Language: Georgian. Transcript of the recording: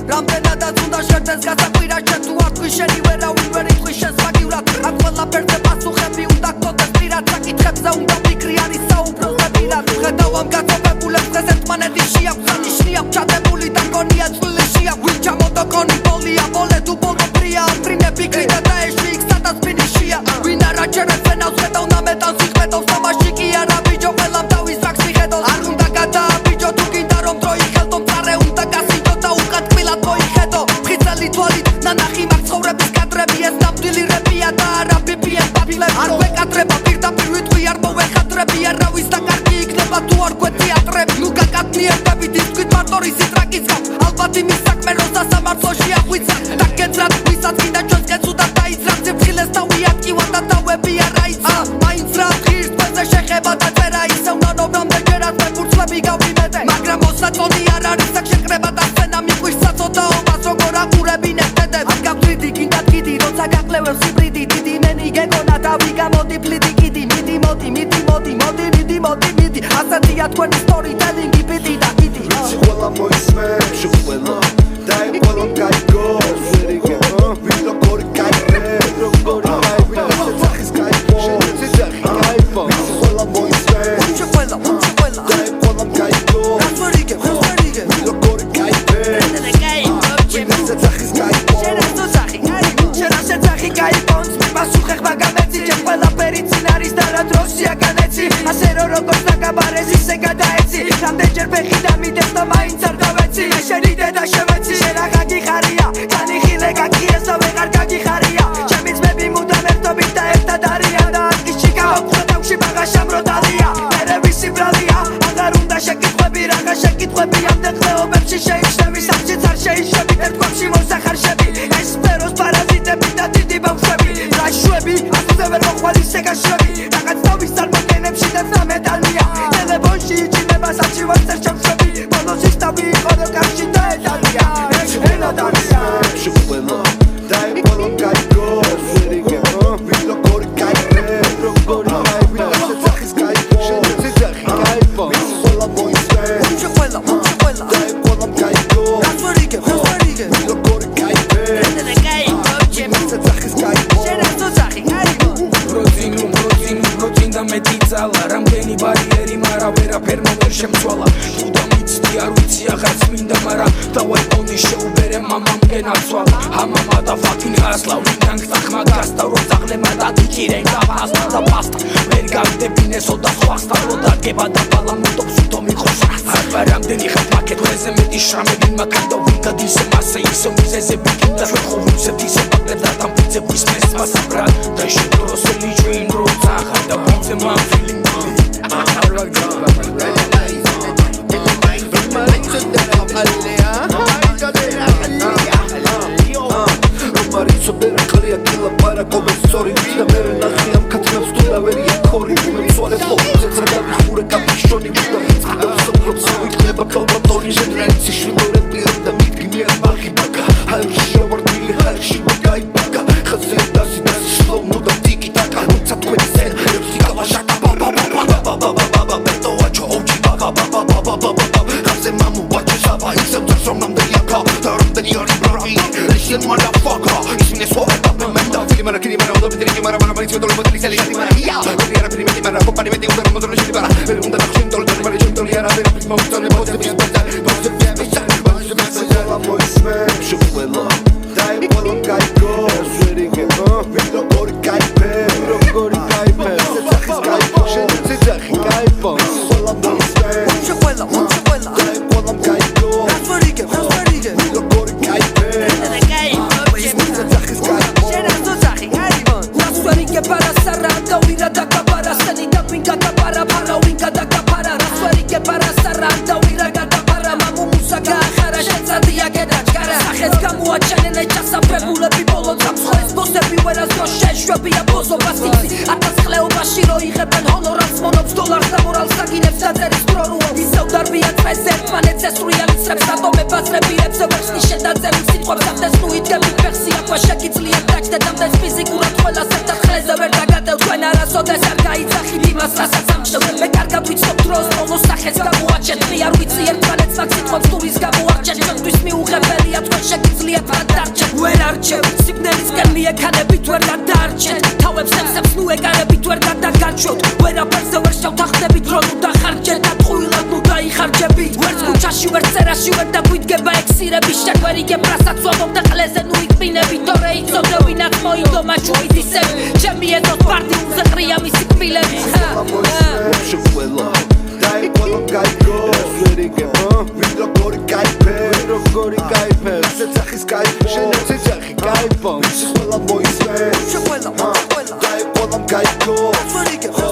რამდენადაც უნდა შერდეს გასაკვირა შენ თუ არ თქვი შენი ვერავინ ვერ იტყვის შენს მაგივრად აქ ყველაფერზე პასუხები უნდა გქონდეს პირად საკითხებზე უნდა ფიქრი არის საუბროზე პირად ხედავ ამ გაწოფებულებს დღეს ერთმანეთი შეაქვს სანიშნია ჩადებული და გონია წვილი შეაქვს ვინ ჩამოდოკონი ბოლია ბოლე თუ ბოლო ფრია ამფრინე ფიქრი და დაეშვი იქ სადაც ფინიშია ვინ არ აჩერებს ფენავს ხედავ ნამეტანს იყვეთავს თამაში კი არა ბიჯო ყველამ თავის რაკს მიხედავს არ უნდა გადააბიჯო თუ გინდა რომ დრო იხელდო მწარე უნდა გასიჯო და უკან თბილად მოიხედო ფხიცელი თვალით ნანახი მაგ ცხოვრების კადრები ეს ნამდვილი რეპია და არა ბიბიენ პაპილები არ გვეკადრება პირდაპირ ვიტყვი არ მოვეხადრები არავის და კარგი იქნება თუ არ გვეთეატრები ნუ გაკადნიერდებით ისკვით მარტო რისი ტრაკის გაქვს ალბათ იმის საქმე რომ სასამართლოში აღვიძა და გეძრათ ვისაც გინდა ჩვენს კეცუ და დაიძრათ ციფრილეს თავი ატკივა და დავები არა იცი მაინც რა ღირს თქვენზე შეხება და წერა ისევ ნანობამდე ჯერაც მე ფურცლები გავიმეტე მაგრამ მოსაწონი არ არის აქ შეკრება და სცენა მიყვირს საწოდაობას როგორ აყურებინებ დედებს არ გავწვიდი გინდათ კიდი როცა გაკლევებს ჰიბრიდი დიდი მენი გეკონა დავი გამოდი ფლიდი კიდი მიდი მოდი მიდი მოდი მოდი მიდი მოდი მიდი ასეთია თქვენი სტორიტელინგი პიტი და კიდი ყველა მოისმე შუყველა და ყველა გაიგო ვერიგე ვინ როგორი გაიგე როგორი გაიგე საცხის გაიგო საცხი გაიგო ყველა მოისმე შუყველა და ყველა გაიგო ვერიგე ვერიგე ვინ როგორი გაიგე საცხის გაიგო შენასეცახი გაიგონს მიპასუხე ხმა გამეცი ჩემ ყველაფერი წინ არის და რა დროსია განეცი ასე რომ როგორც დაგაბარეს ისე გადაეცი რამდენჯერ ფეხი დამიდეს და მაინც არ გავეცი შენი დედა შევეცი შენ აღარ გიხარია კანი ხილე გაგიეს და ვეღარ გაგიხარია ჩემი ძმები მუდამ ერთობით და ერთად არიან და ადგილში გამოვხვდავში ბაღაშამ როდალია მერე ვისი ბრალია აღარ უნდა შეკითხვები რაღა შეკითხვები ამდენ ხეობებში შეიჩნები სამშიც არ შეიშვებით ერთგვარში მოსახარშები ეს სფეროს პარაზიტები და დიდი ბავშვები რაშვები ასე ვერ მოხვალ ისე გაშვები რაღაც თავის წარმოგენებში და სამედალია ტელეფონში იჭიმება საჩივარს ერჩევშვები ბოლოს ისტავი იყო რომ კარში დაედალია ენა დარია შუყველა და ყველა გაიგო ვერიგე ვინ როგორი გაიგე როგორი გაიგე საცხის გაიგო საცხი გაიგო ყველა მოისმე შუყველა და ყველა გაიგო ვერიგე ვერიგე ვინ როგორი გაიგე საცხის გაიგო პროტინ და მეტი ძალა რამდენი ბარიერი მარა ვერაფერ მომერ შემცვალა თუ დამიცდი არ ვიცი აღარც მინდა მარა დავაიტონი შეუბერე მამამ გენაცვალა ამამა და ფაქინი ასლა ვინდან ხმა გასტავრო ძაღლემა და დიჭირენ და პასტა და პასტა ვერ გავდებინესო და სხვასთან რო დაგება და ბალამუტობს უთო მიხოს არ რამდენი ხალ პაკეთ ვეზე მეტი შრამები მაგან და ვინ გადის მასე ისო მიზეზები კიდე ჩვენ ხო ვიცით ისე პაკეთ და დამფიცე ვისმეს მასაბრა და შედროსელი ჩვენ რო ძაღა და ვინცე მამ feeling Mariso bere klia kila para come story da mere na khiam khatna stula veri khori swale flo zetra da pure kapishoni da da so protsoi kheba kalba tori generaci shvore da mitki mir barki baka hal shordi hal shibai baka khaze da slow no da tiki taka utsat kwensen si kava shaka ba beto acho oji ba khaze mamu wacho saba isem from nam da yaka tarum da yari bravi Russian motherfucker ismine suave da memenda filmara kiri mara odo bitri mara mara bari chotolo badli sali ati mara ya vera primeti mara company meti udar motor shidi bara ver unda na chintol dar mara chintol yara ver prisma utone boze bisbeta boze biamisha boze biamisha moisme shukvela dai polon gaiko verige vin dokor gaipe sakhis gaiko sakhis gaiko pola moisme shukvela dai polon gaiko verige vin dokor gaipe que para sarranda huida da capara sanita pinga capara para winga da capara raswari que para sarranda huida da capara mamu musaka khara shetsa dia que da cara sakhets gamuachane chasa pebulები ბოლოს ამხეს ბოსები ვერას რო შეშვები აბოზო ბასიცი ათასხლეობაში რო იღებენ ჰონორარს მონობს დოლარს და მორალს აგინებს დაწერის პრორუო ისევ დარბიან წეს ერთმანეთს ესრუიალიცრებს ატომებას რებირებს ვერსნი შედაწერილ სიტყვებს ამდენს ნუ იდგები ფერსია ყვა შეკიძლიათ დაჭდეთ ამდენს ფიზიკურად ყველას ერთად ხლეზე ვერ დაგატევ თქვენ არასოდეს არ გაიცახით იმას იმას რასაც ამჩნევ მე კარგად ვიცნობ დროს ბოლოს სახეს გამოაჩენ მე არ ვიცი ერთმანეთს მაგ სიტყვებს თუ ვის გამოარჩენ ჩვენთვის მიუღებელია თქვენ შეგიძლიათ რა დარჩენ ვერ არჩევ სიგნალისკენ მიექანებით ვერ გადაარჩენ თავებს ემსებს ნუ ეკარებით ვერ გადაგარჩევთ ვერაფერზე ვერ შევთანხმდებით რომ ნუ დახარჯეთ და ტყუილად ნუ დაიხარჯებით ვერც ქუჩაში ვერც წერაში ვერ დაგვიდგება ექსირები შენ ვერ იგებ რასაც ვამბობ და ყლეზე ნუ იკბინები თორე იცოდე ვინაც მოიდომა ჩვენით ისევ ჩემი ედოს პარტიულზე ყრია მისი კბილები შეყველა დაიყვანო გაიგო ვერ იგებ ვინ როგორი кайფე როგორი кайფე შეცახის кайფო შეცახი кайფო ყველა მოისმე შეყველა დაიყვანო გაიგო ვერ იგებ